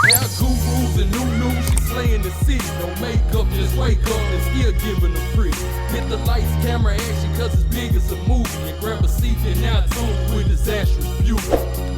Now gurus and new, she slaying the city. No makeup, just wake up and still giving them pretty. Hit the lights, camera action, cause it's big as a movie. And grab a seat and now tune with Disastrous Beauty.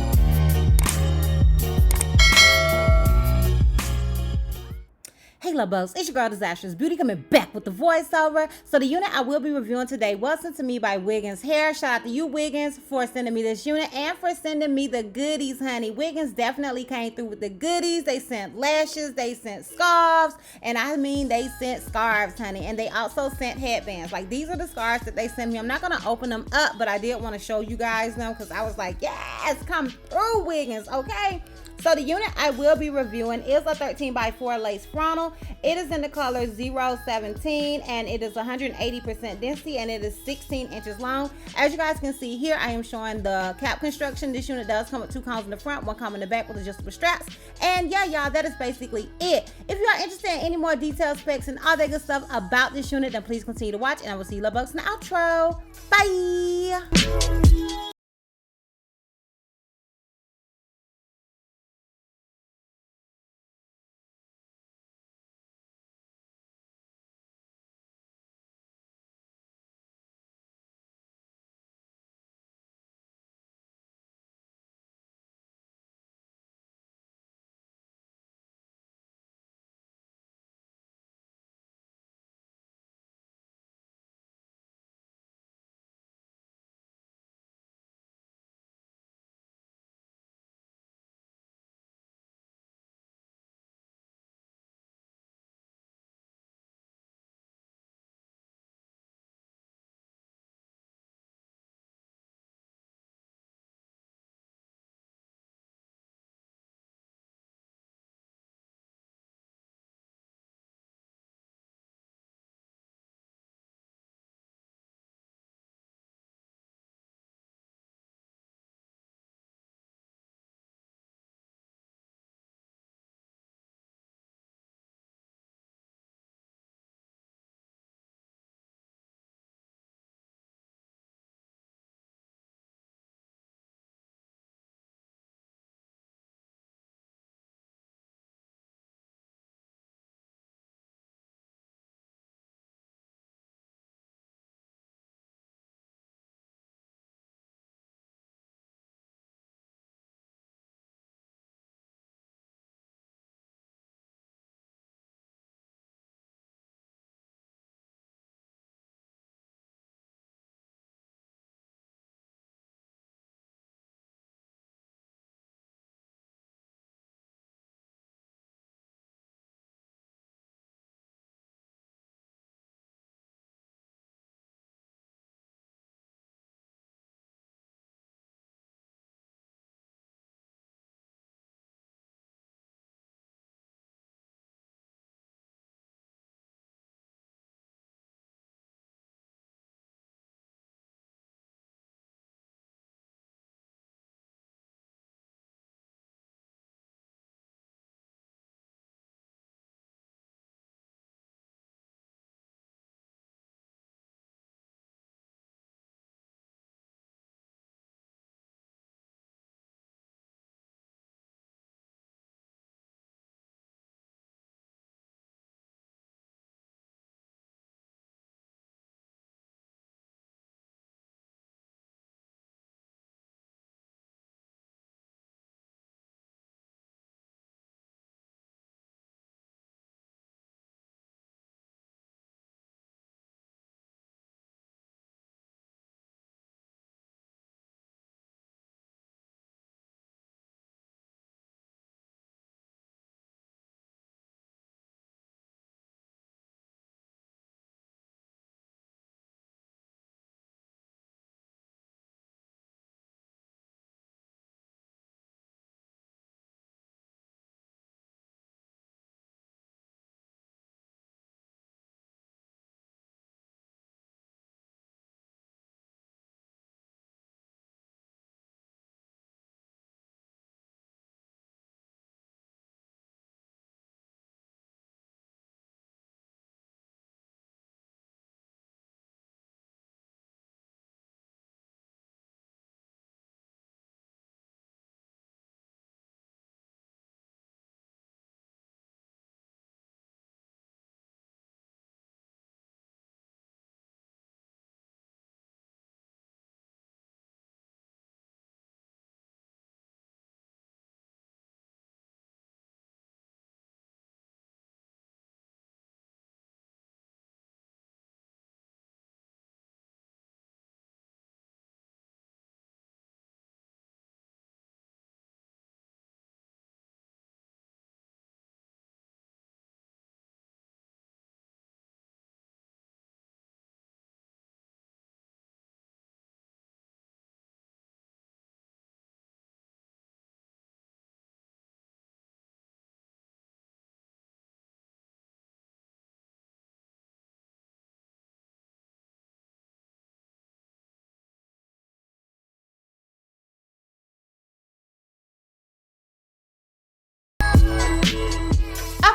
Hey love bugs, it's your girl Disastrous Beauty coming back with the voiceover. So the unit I will be reviewing today was sent to me by Wiggins Hair. Shout out to you, Wiggins, for sending me this unit and for sending me the goodies, honey. Wiggins definitely came through with the goodies. They sent lashes, they sent scarves, and I mean they sent scarves, honey. And they also sent headbands. Like, these are the scarves that they sent me. I'm not gonna open them up, but I did want to show you guys them because I was like, yes, come through, Wiggins, okay? So the unit I will be reviewing is a 13 by 4 lace frontal. It is in the color 017 and it is 180% density and it is 16 inches long. As you guys can see here, I am showing the cap construction. This unit does come with 2 combs in the front, 1 comb in the back with adjustable straps. And yeah, y'all, that is basically it. If you are interested in any more detailed specs and all that good stuff about this unit, then please continue to watch and I will see you love bugs in the outro. Bye!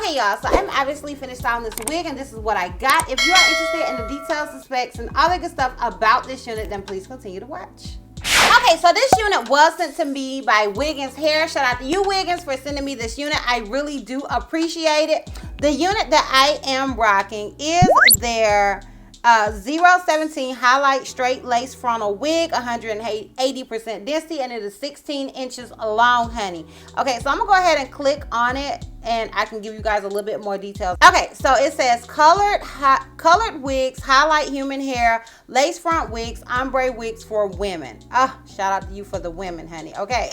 Okay, y'all, so I'm obviously finished styling this wig, and this is what I got. If you are interested in the details, the specs, and all the good stuff about this unit, then please continue to watch. Okay, so this unit was sent to me by Wiggins Hair. Shout out to you, Wiggins, for sending me this unit. I really do appreciate it. The unit that I am rocking is their 017 highlight straight lace frontal wig, 180% density, and it is 16 inches long, honey. Okay, so I'm gonna go ahead and click on it, and I can give you guys a little bit more details. Okay, so it says colored wigs, highlight human hair, lace front wigs, ombre wigs for women. Shout out to you for the women, honey. Okay.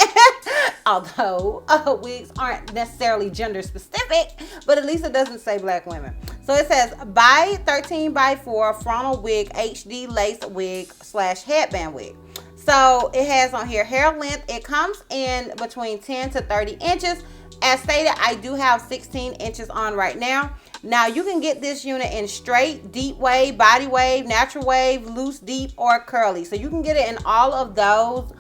Although wigs aren't necessarily gender specific, but at least it doesn't say black women. So it says by 13 by 4 frontal wig, HD lace wig / headband wig. So it has on here hair length. It comes in between 10 to 30 inches. As stated, I do have 16 inches on right now. Now you can get this unit in straight, deep wave, body wave, natural wave, loose, deep, or curly. So you can get it in all of those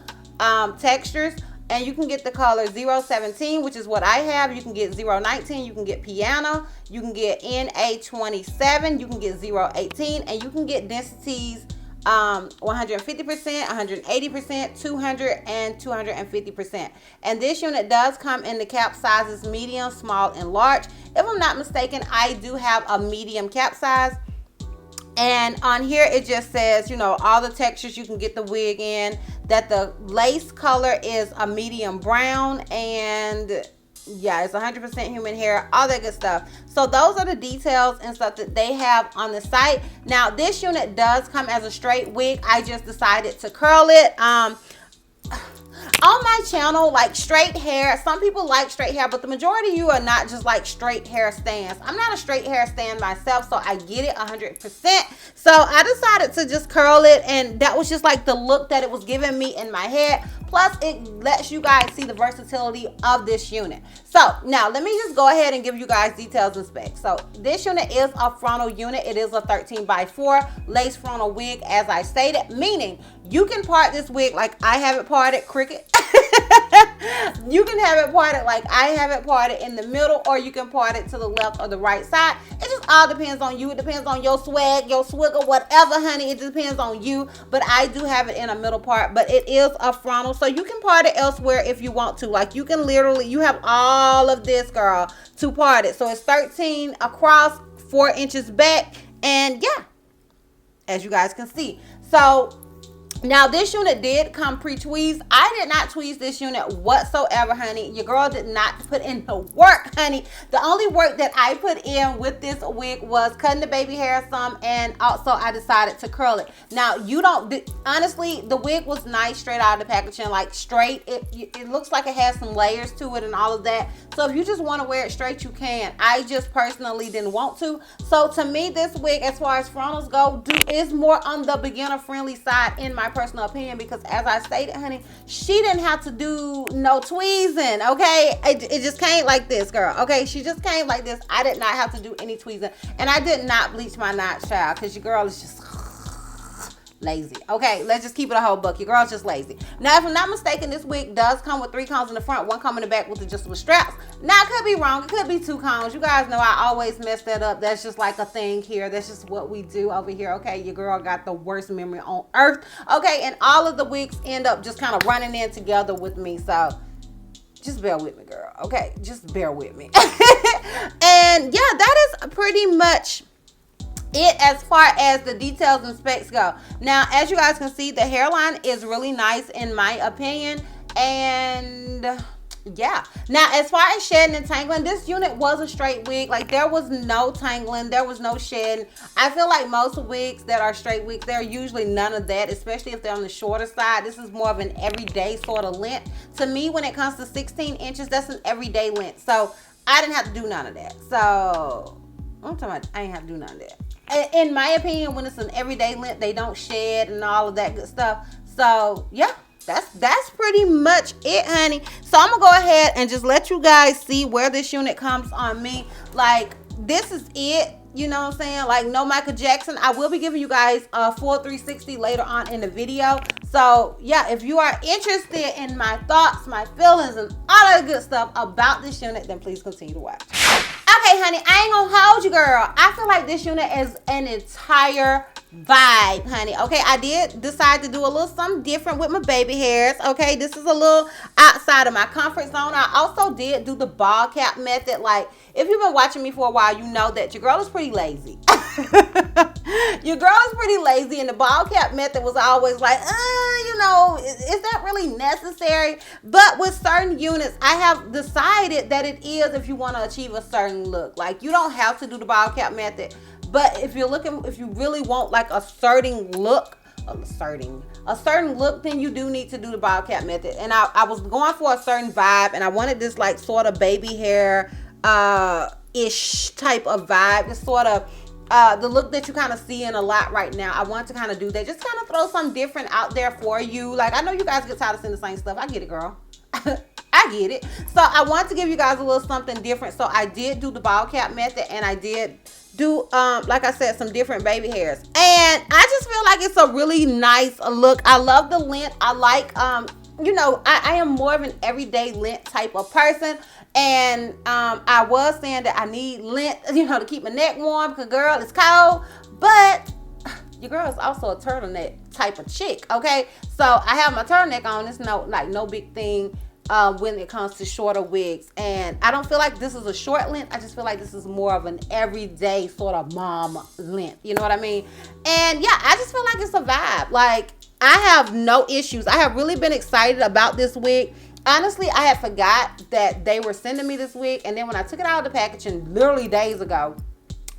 textures. And you can get the color 017, which is what I have. You can get 019, you can get piano, you can get NA27, you can get 018, and you can get densities 150%, 180%, 200, and 250%. And this unit does come in the cap sizes medium, small, and large. If I'm not mistaken, I do have a medium cap size. And on here it just says, you know, all the textures you can get the wig in, that the lace color is a medium brown, and yeah, it's 100% human hair, all that good stuff. So those are the details and stuff that they have on the site. Now this unit does come as a straight wig. I just decided to curl it. On my channel, like straight hair, some people like straight hair, but the majority of you are not just like straight hair stands. I'm not a straight hair stand myself, so I get it 100%. So I decided to just curl it, and that was just like the look that it was giving me in my head. Plus, it lets you guys see the versatility of this unit. So now let me just go ahead and give you guys details and specs. So this unit is a frontal unit. It is a 13 by 4 lace frontal wig, as I stated, meaning you can part this wig like I have it parted, cricket. You can have it parted like I have it parted in the middle, or you can part it to the left or the right side. It just all depends on you. It depends on your swag, your swiggle, whatever, honey. It depends on you. But I do have it in a middle part, but it is a frontal, so you can part it elsewhere if you want to. Like you can literally, you have all of this, girl, to part it. So it's 13 across, 4 inches back, and yeah, as you guys can see. So now this unit did come pre-tweezed. I did not tweeze this unit whatsoever, honey. Your girl did not put in the work, honey. The only work that I put in with this wig was cutting the baby hair some, and also I decided to curl it. Now you don't, honestly, the wig was nice straight out of the packaging, like straight. It looks like it has some layers to it and all of that. So if you just want to wear it straight, you can. I just personally didn't want to. So to me, this wig, as far as frontals go, is more on the beginner friendly side in my personal opinion, because as I stated, honey, she didn't have to do no tweezing. Okay, it just came like this, girl. Okay, she just came like this. I did not have to do any tweezing, and I did not bleach my knots, child, because your girl is just lazy. Okay, let's just keep it a whole buck. Your girl's just lazy. Now, if I'm not mistaken, this wig does come with 3 combs in the front, 1 comb in the back with adjustable straps. Now, I could be wrong. It could be 2 combs. You guys know I always mess that up. That's just like a thing here. That's just what we do over here. Okay, your girl got the worst memory on earth. Okay, and all of the wigs end up just kind of running in together with me. So just bear with me, girl. Okay, just bear with me. And yeah, that is pretty much it as far as the details and specs go. Now, as you guys can see, the hairline is really nice in my opinion, and yeah. Now, as far as shedding and tangling, this unit was a straight wig. Like, there was no tangling, there was no shedding. I feel like most wigs that are straight wigs, they're usually none of that, especially if they're on the shorter side. This is more of an everyday sort of length. To me, when it comes to 16 inches, that's an everyday length. So I didn't have to do none of that. So I'm talking about, I ain't have to do none of that. In my opinion, when it's an everyday length, they don't shed and all of that good stuff. So yeah, that's pretty much it, honey. So I'm gonna go ahead and just let you guys see where this unit comes on me. Like, this is it, you know what I'm saying? Like, no Michael Jackson. I will be giving you guys a full 360 later on in the video. So yeah, if you are interested in my thoughts, my feelings, and all that good stuff about this unit, then please continue to watch. Okay, honey, I ain't gonna hold you, girl. I feel like this unit is an entire vibe, honey. Okay, I did decide to do a little something different with my baby hairs. Okay, this is a little outside of my comfort zone. I also did do the ball cap method. Like, if you've been watching me for a while, you know that your girl is pretty lazy. Your girl is pretty lazy, and the ball cap method was always like, you know, is that really necessary? But with certain units, I have decided that it is if you want to achieve a certain look. Like, you don't have to do the ball cap method, but if you really want like a certain look, then you do need to do the ball cap method. And I was going for a certain vibe, and I wanted this like sort of baby hair ish type of vibe, this sort of the look that you kind of see in a lot right now. I want to kind of do that, just kind of throw something different out there for you. Like, I know you guys get tired of seeing the same stuff. I get it, girl. I get it. So I want to give you guys a little something different. So I did do the ball cap method, and I did do like I said, some different baby hairs, and I just feel like it's a really nice look. I love the length. I like you know, I am more of an everyday length type of person. And I was saying that I need length, you know, to keep my neck warm, because girl, it's cold. But your girl is also a turtleneck type of chick, okay? So I have my turtleneck on. It's no big thing when it comes to shorter wigs. And I don't feel like this is a short length. I just feel like this is more of an everyday sort of mom length. You know what I mean? And yeah, I just feel like it's a vibe. Like, I have no issues. I have really been excited about this wig. Honestly, I had forgot that they were sending me this wig, and then when I took it out of the packaging literally days ago,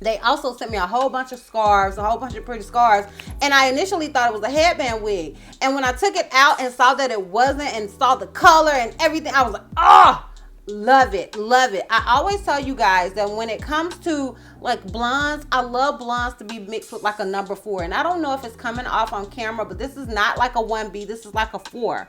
they also sent me a whole bunch of scarves, a whole bunch of pretty scarves, and I initially thought it was a headband wig. And when I took it out and saw that it wasn't, and saw the color and everything, I was like, oh, love it, love it. I always tell you guys that when it comes to like blondes, I love blondes to be mixed with like a number 4. And I don't know if it's coming off on camera, but this is not like a 1B, this is like a 4.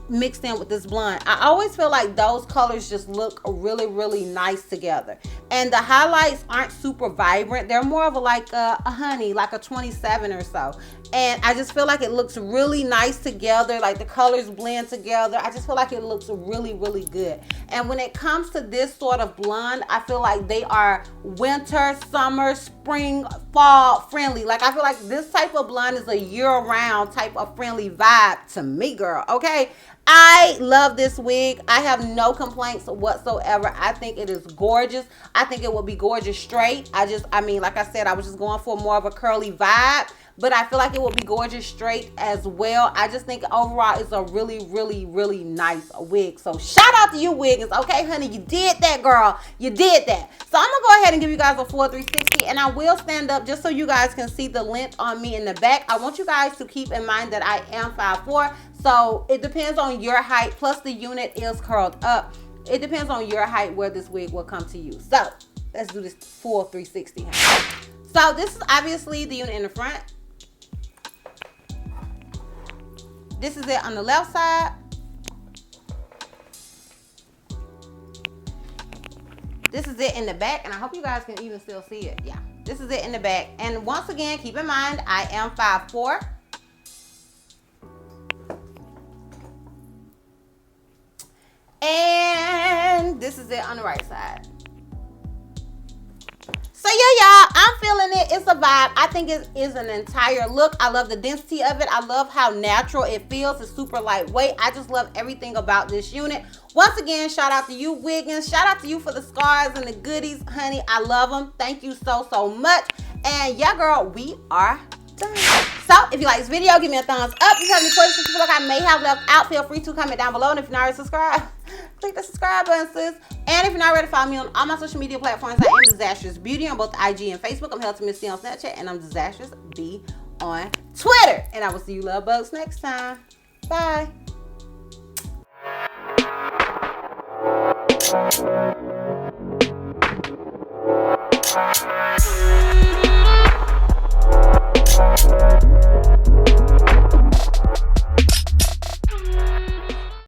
Mixed in with this blonde. I always feel like those colors just look really, really nice together. And the highlights aren't super vibrant. They're more of a honey, like a 27 or so. And I just feel like it looks really nice together. Like the colors blend together. I just feel like it looks really, really good. And when it comes to this sort of blonde, I feel like they are winter, summer, spring, fall friendly. Like, I feel like this type of blonde is a year-round type of friendly vibe to me, girl. Okay, I love this wig. I have no complaints whatsoever. I think it is gorgeous. I think it will be gorgeous straight. I mean, like I said, I was just going for more of a curly vibe, but I feel like it will be gorgeous straight as well. I just think overall it's a really, really, really nice wig. So shout out to you, Wiggins. Okay, honey, you did that, girl. You did that. So I'm gonna go ahead and give you guys a full 360, and I will stand up just so you guys can see the length on me in the back. I want you guys to keep in mind that I am 5'4", so it depends on your height, plus the unit is curled up. It depends on your height where this wig will come to you. So let's do this full 360. So this is obviously the unit in the front. This is it on the left side. This is it in the back, and I hope you guys can even still see it. Yeah, this is it in the back. And once again, keep in mind, I am 5'4". And this is it on the right side. So yeah, y'all, I'm feeling it. It's a vibe. I think it is an entire look. I love the density of it. I love how natural it feels. It's super lightweight. I just love everything about this unit. Once again, shout out to you, Wiggins. Shout out to you for the scars and the goodies, honey. I love them. Thank you so, so much. And yeah, girl, we are done. So if you like this video, give me a thumbs up. If you have any questions you feel like I may have left out, feel free to comment down below. And if you're not already subscribed, click the subscribe button, sis. And if you're not ready to follow me on all my social media platforms, I am Disastrous Beauty on both IG and Facebook. I'm held to Miss C on Snapchat, and I'm Disastrous B on Twitter. And I will see you love bugs next time. Bye.